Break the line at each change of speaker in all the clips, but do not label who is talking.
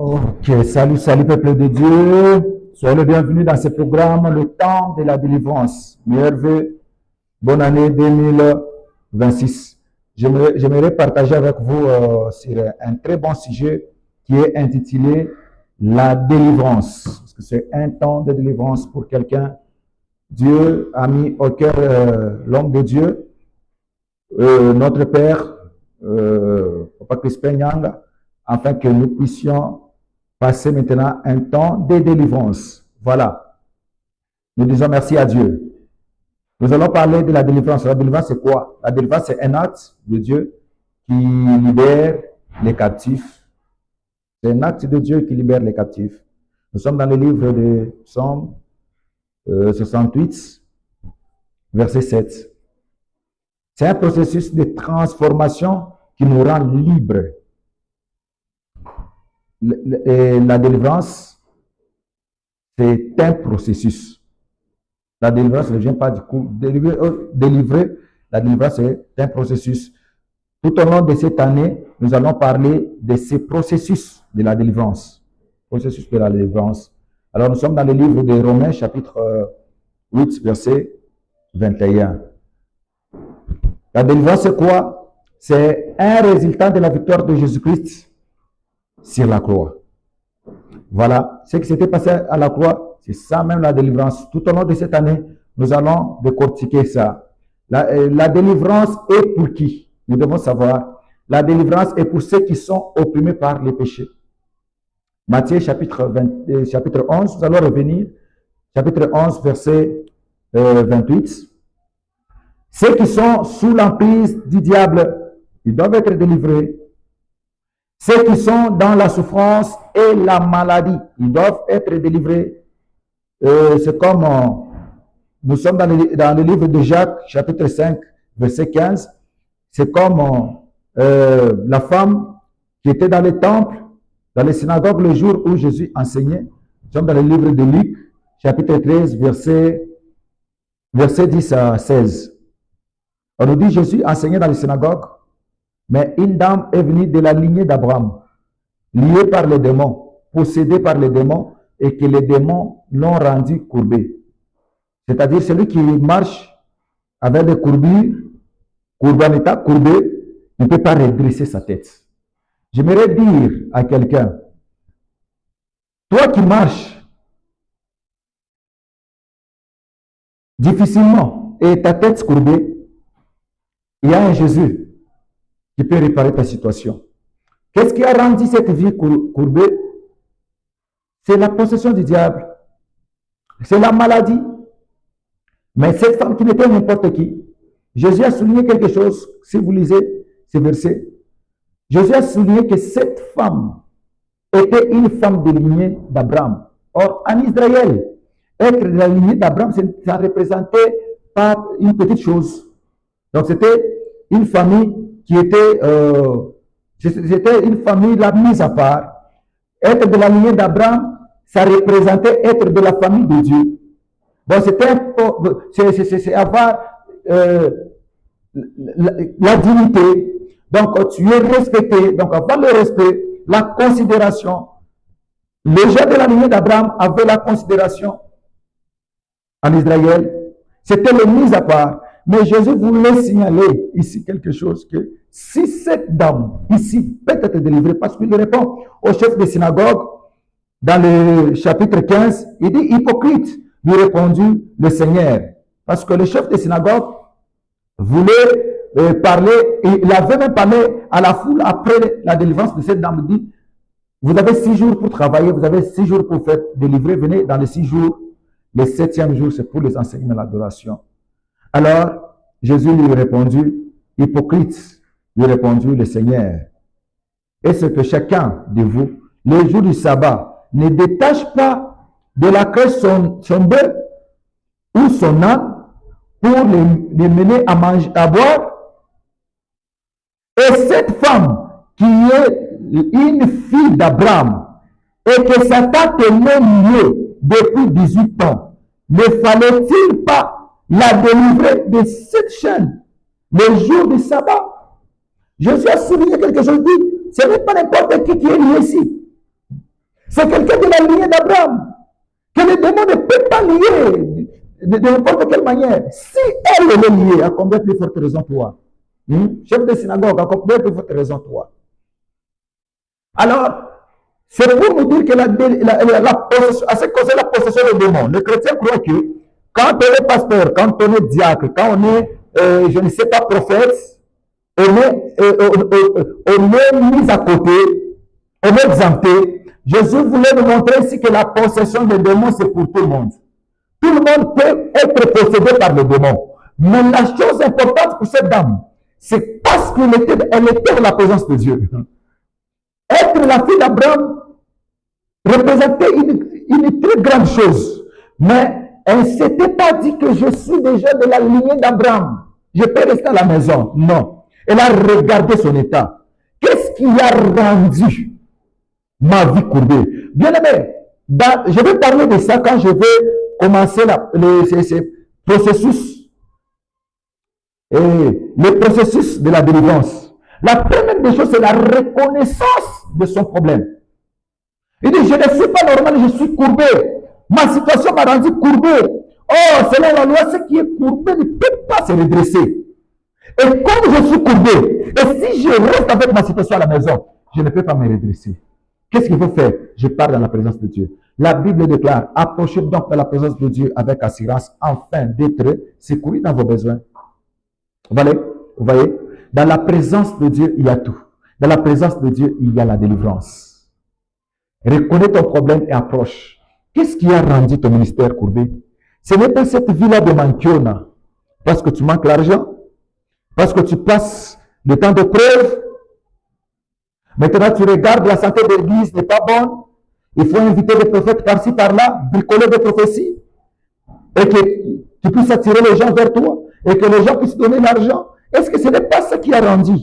Ok, salut peuple de Dieu. Soyez le bienvenu dans ce programme, le temps de la délivrance. Meilleurs vœux, bonne année 2026. J'aimerais partager avec vous sur un très bon sujet qui est intitulé la délivrance. Parce que c'est un temps de délivrance pour quelqu'un. Dieu a mis au cœur l'homme de Dieu, notre Père, Papa Crispin Nyanga, afin que nous puissions passer maintenant un temps de délivrance. Voilà. Nous disons merci à Dieu. Nous allons parler de la délivrance. La délivrance, c'est quoi? La délivrance, c'est un acte de Dieu qui libère les captifs. C'est un acte de Dieu qui libère les captifs. Nous sommes dans le livre de Psaume 68, verset 7. C'est un processus de transformation qui nous rend libres. La délivrance, c'est un processus. La délivrance ne vient pas du coup délivrer. La délivrance, c'est un processus. Tout au long de cette année, nous allons parler de ces processus de la délivrance. Processus de la délivrance. Alors, nous sommes dans le livre de Romains, chapitre 8, verset 21. La délivrance, c'est quoi? C'est un résultat de la victoire de Jésus-Christ sur la croix. Voilà, ce qui s'était passé à la croix, c'est ça même la délivrance. Tout au long de cette année, nous allons décortiquer ça. La délivrance est pour qui? Nous devons savoir. La délivrance est pour ceux qui sont opprimés par les péchés. Matthieu chapitre 11, nous allons revenir. Chapitre 11, verset 28. Ceux qui sont sous l'emprise du diable, ils doivent être délivrés. Ceux qui sont dans la souffrance et la maladie, ils doivent être délivrés. C'est comme nous sommes dans le livre de Jacques, chapitre 5, verset 15. C'est comme la femme qui était dans les temples, dans les synagogues le jour où Jésus enseignait. Nous sommes dans le livre de Luc, chapitre 13, verset 10 à 16. On nous dit Jésus enseignait dans les synagogues. Mais une dame est venue de la lignée d'Abraham, liée par les démons, possédée par les démons, et que les démons l'ont rendu courbé. C'est-à-dire celui qui marche avec des courbures, courbanita, courbé, ne peut pas redresser sa tête. J'aimerais dire à quelqu'un, toi qui marches difficilement et ta tête courbée, il y a un Jésus qui peut réparer ta situation. Qu'est-ce qui a rendu cette vie courbée? C'est la possession du diable. C'est la maladie. Mais cette femme qui n'était n'importe qui, Jésus a souligné quelque chose, si vous lisez ces versets. Jésus a souligné que cette femme était une femme de lignée d'Abraham. Or, en Israël, être de la lignée d'Abraham, ça ne représentait pas une petite chose. Donc, c'était une famille qui était, c'était une famille la mise à part. Être de la lignée d'Abraham, ça représentait être de la famille de Dieu. Donc, c'est avoir la dignité. Donc, tu es respecté. Donc, avoir le respect, la considération. Les gens de la lignée d'Abraham avaient la considération en Israël. C'était le mis à part. Mais Jésus voulait signaler ici quelque chose, que si cette dame ici peut être délivrée, parce qu'il répond au chef de synagogue dans le chapitre 15, il dit hypocrite, lui répondit le Seigneur. Parce que le chef de synagogue voulait parler, et il avait même parlé à la foule après la délivrance de cette dame. Il dit, vous avez 6 jours pour travailler, vous avez 6 jours pour faire délivrer, venez dans les 6 jours. Le 7e jour, c'est pour les enseignements de l'adoration. Alors, Jésus lui répondit, hypocrite, lui répondit le Seigneur. Est-ce que chacun de vous, le jour du sabbat, ne détache pas de la crèche son bœuf ou son âne pour les mener à manger, à boire? Et cette femme qui est une fille d'Abraham et que Satan tenait mieux depuis 18 ans, ne fallait-il pas la délivrer de cette chaîne le jour du sabbat? Jésus a souligné quelque chose, dit, ce n'est pas n'importe qui est lié ici. C'est quelqu'un de la lignée d'Abraham. Que le démon ne peut pas lier de n'importe quelle manière. Si elle est liée, à combien plus forte raison toi? Chef de synagogue, à combien plus forte raison toi? Alors, c'est pour nous dire que à ce qui concerne la possession des démons, le chrétien croit que quand on est pasteur, quand on est diacre, quand on est, je ne sais pas, prophète, on est mis à côté, on est exempté. Jésus voulait nous montrer ici que la possession des démons, c'est pour tout le monde. Tout le monde peut être possédé par les démons. Mais la chose importante pour cette dame, c'est parce qu'elle était dans la présence de Dieu. Être la fille d'Abraham représentait une très grande chose. Mais elle ne s'était pas dit que je suis déjà de la lignée d'Abraham. Je peux rester à la maison. Non. Elle a regardé son état. Qu'est-ce qui a rendu ma vie courbée? Bien aimé, je vais parler de ça quand je vais commencer le processus de la délivrance. La première des choses, c'est la reconnaissance de son problème. Il dit, je ne suis pas normal, je suis courbé. Ma situation m'a rendu courbé. Oh, selon la loi, ce qui est courbé ne peut pas se redresser. Et comme je suis courbé, et si je reste avec ma situation à la maison, je ne peux pas me redresser. Qu'est-ce qu'il faut faire? Je pars dans la présence de Dieu. La Bible déclare, approchez donc de la présence de Dieu avec assurance, afin d'être secouru dans vos besoins. Vous voyez? Dans la présence de Dieu, il y a tout. Dans la présence de Dieu, il y a la délivrance. Reconnais ton problème et approche. Qu'est-ce qui a rendu ton ministère courbé? Ce n'est pas cette vie-là de Mankiona, parce que tu manques l'argent, parce que tu passes le temps de preuve. Maintenant, tu regardes, la santé de l'église n'est pas bonne. Il faut inviter des prophètes par-ci, par-là, bricoler des prophéties. Et que tu puisses attirer les gens vers toi. Et que les gens puissent donner l'argent. Est-ce que ce n'est pas ça qui a rendu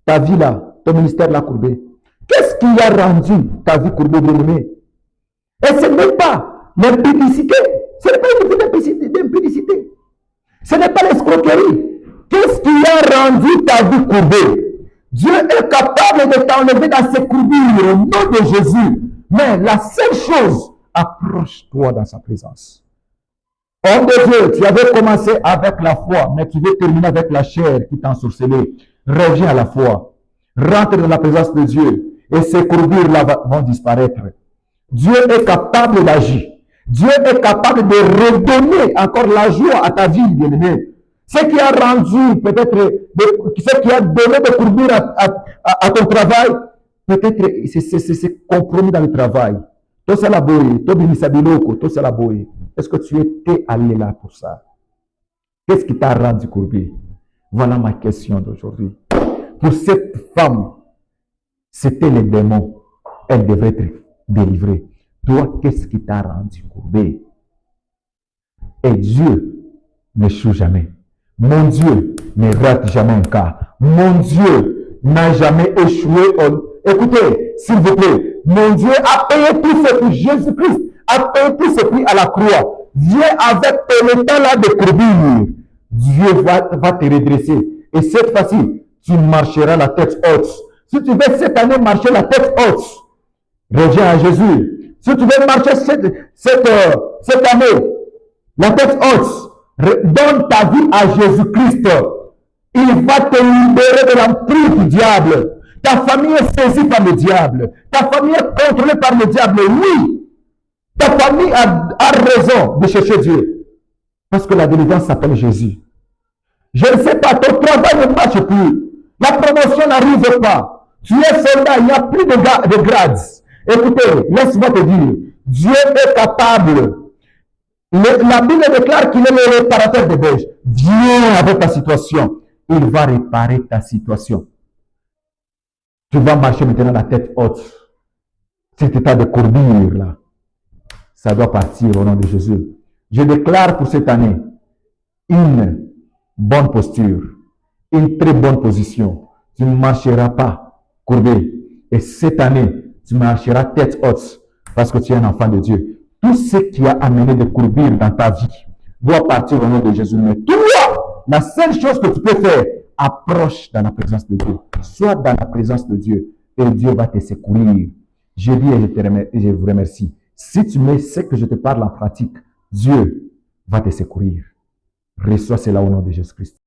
ta vie là, ton ministère là courbé? Qu'est-ce qui a rendu ta vie courbée, bien-aimée? Et ce n'est pas l'impudicité. Ce n'est pas une d'impudicité. Ce n'est pas l'escroquerie. Qu'est-ce qui a rendu ta vie courbée? Dieu est capable de t'enlever dans ses courbures au nom de Jésus. Mais la seule chose, approche-toi dans sa présence. Homme de Dieu, tu avais commencé avec la foi, mais tu veux terminer avec la chair qui t'a ensorcelé. Reviens à la foi. Rentre dans la présence de Dieu et ces courbures-là vont disparaître. Dieu est capable d'agir. Dieu est capable de redonner encore la joie à ta vie, bien-aimé. Ce qui a rendu, peut-être, ce qui a donné des courbures à ton travail, peut-être c'est compromis dans le travail. Tout ça la boye, tout binisabiloko, tout ça la boye. Est-ce que tu étais allé là pour ça? Qu'est-ce qui t'a rendu courbé? Voilà ma question d'aujourd'hui. Pour cette femme, c'était les démons. Elle devait être délivrée. Toi, qu'est-ce qui t'a rendu courbé? Et Dieu n'échoue jamais. Mon Dieu ne rate jamais un cas. Mon Dieu n'a jamais échoué. Écoutez, s'il vous plaît, mon Dieu a payé tout ce prix. Jésus-Christ a payé tout ce prix à la croix. Viens avec ton état-là de courbure. Dieu va te redresser. Et cette fois-ci, tu marcheras la tête haute. Si tu veux cette année marcher la tête haute, reviens à Jésus. Si tu veux marcher cette année la tête haute, donne ta vie à Jésus-Christ. Il va te libérer de l'emprise du diable. Ta famille est saisie par le diable. Ta famille est contrôlée par le diable. Oui, ta famille a raison de chercher Dieu. Parce que la délivrance s'appelle Jésus. Je ne sais pas, ton travail ne marche plus. La promotion n'arrive pas. Tu es soldat, il n'y a plus de grades. Écoutez, laisse-moi te dire, Dieu est capable. La Bible déclare qu'il est le réparateur des berges. Viens avec ta situation. Il va réparer ta situation. Tu vas marcher maintenant la tête haute. Cet état de courbure là, ça doit partir au nom de Jésus. Je déclare pour cette année une bonne posture, une très bonne position. Tu ne marcheras pas courbé. Et cette année, tu marcheras tête haute parce que tu es un enfant de Dieu. Tout ce qui a amené des courbures dans ta vie doit partir au nom de Jésus. Mais toi, la seule chose que tu peux faire, approche dans la présence de Dieu. Sois dans la présence de Dieu et Dieu va te secourir. Je dis et je vous remercie. Si tu mets ce que je te parle en pratique, Dieu va te secourir. Reçois cela au nom de Jésus-Christ.